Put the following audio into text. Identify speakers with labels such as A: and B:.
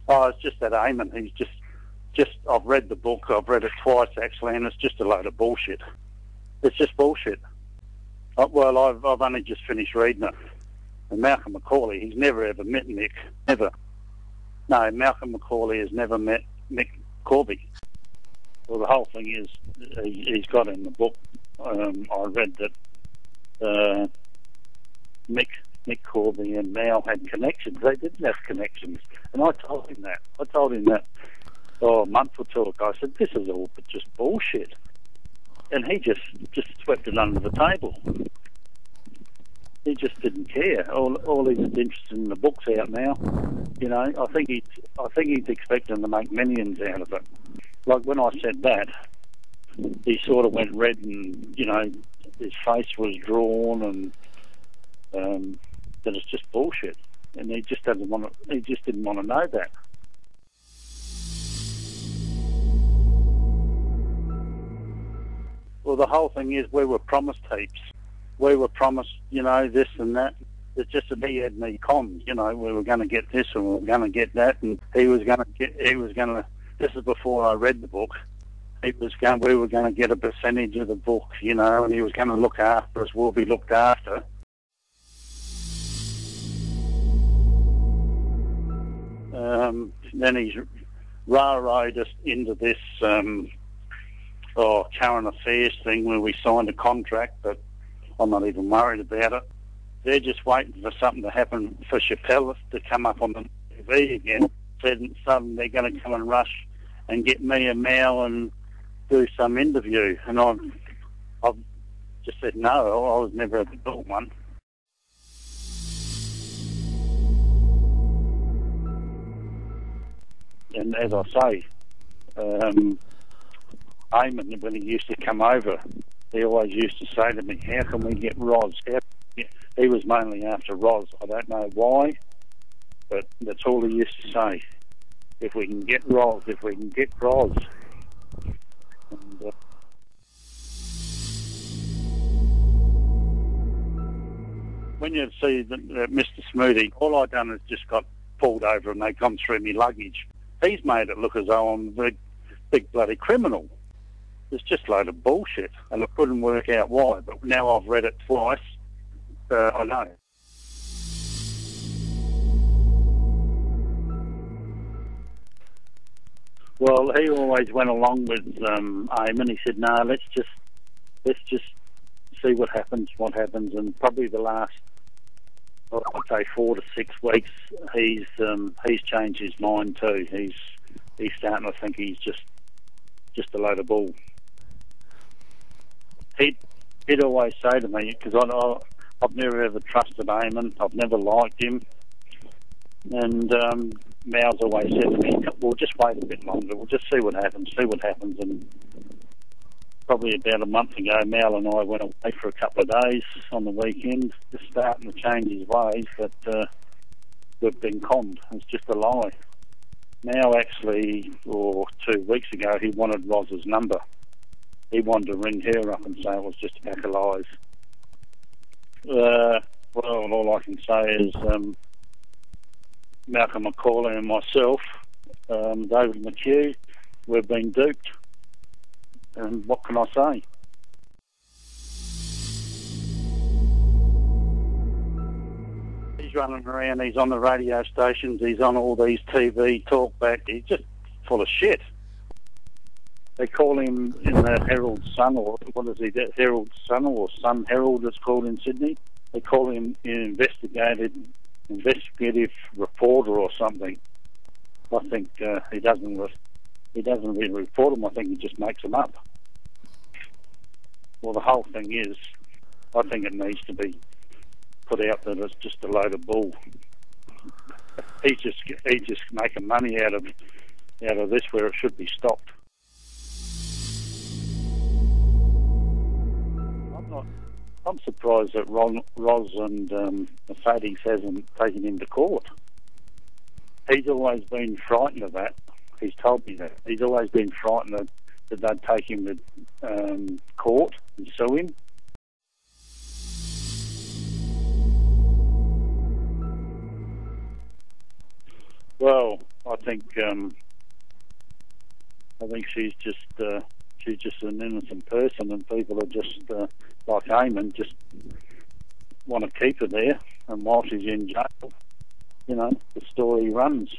A: Oh, it's just that Eamonn. He's just. I've read the book. I've read it twice actually, and it's just a load of bullshit. It's just bullshit. Well, I've only just finished reading it. And Malcolm McCauley, he's never ever met Mick. Never. No, Malcolm McCauley has never met Mick Corby. Well, the whole thing is, he's got in the book. I read that Mick Corby and Mal had connections. They didn't have connections, and I told him that. A month or two ago. I said, "This is all just bullshit," and he just swept it under the table. He just didn't care. All he's interested in the book's out now. You know, I think he's expecting to make millions out of it. Like when I said that, he sort of went red, and you know, his face was drawn, and that it's just bullshit. And he just didn't want to know that. Well, the whole thing is, we were promised heaps. We were promised, you know, this and that. It's just that he had me conned, you know. We were going to get this and we were going to get that, and he was going to. This is before I read the book. We were going to get a percentage of the book, you know, and he was going to look after us. We'll be looked after. Then he's railroaded us into this current affairs thing where we signed a contract, but I'm not even worried about it. They're just waiting for something to happen for Chappelle to come up on the TV again. Then suddenly they're going to come and rush and get me and Mal and do some interview. And I've just said no, I was never ever built one. And as I say, Eamonn, when he used to come over, he always used to say to me, "How can we get Roz?" He was mainly after Roz. I don't know why, but that's all he used to say. If we can get Roz, if we can get Roz. And, when you see Mr. Smoothie, all I done is just got pulled over and they come through me luggage. He's made it look as though I'm a big bloody criminal. It's just a load of bullshit, and I couldn't work out why, but now I've read it twice, I know. Well, he always went along with Eamonn. He said, "No, let's just see what happens, and probably the last, I'd say 4 to 6 weeks, he's changed his mind too. He's starting to think he's just a load of bull. He'd always say to me, because I've never ever trusted Eamonn, I've never liked him, and Mal's always said to me, "We'll just wait a bit longer, we'll just see what happens, and probably about a month ago, Mal and I went away for a couple of days on the weekend, just starting to change his ways, but we've been conned. It's just a lie. Mal actually, 2 weeks ago, he wanted Roz's number. He wanted to ring her up and say it was just a pack of lies. Well, all I can say is Malcolm McCauley and myself, David McHugh, we've been duped. And what can I say? He's running around, he's on the radio stations, he's on all these TV talkback, he's just full of shit. They call him in the Herald Sun, or what is he, Herald Sun or Sun Herald it's called in Sydney. They call him an investigative reporter or something. I think he doesn't really report them, I think he just makes them up. Well, the whole thing is, I think it needs to be put out that it's just a load of bull. He's just making money out of this where it should be stopped. I'm surprised that Roz and Mercedes hasn't taken him to court. He's always been frightened of that. He's told me that. He's always been frightened that they'd take him to court and sue him. Well, I think she's just an innocent person, and people are just like Eamonn, just want to keep her there. And while she's in jail, the story runs.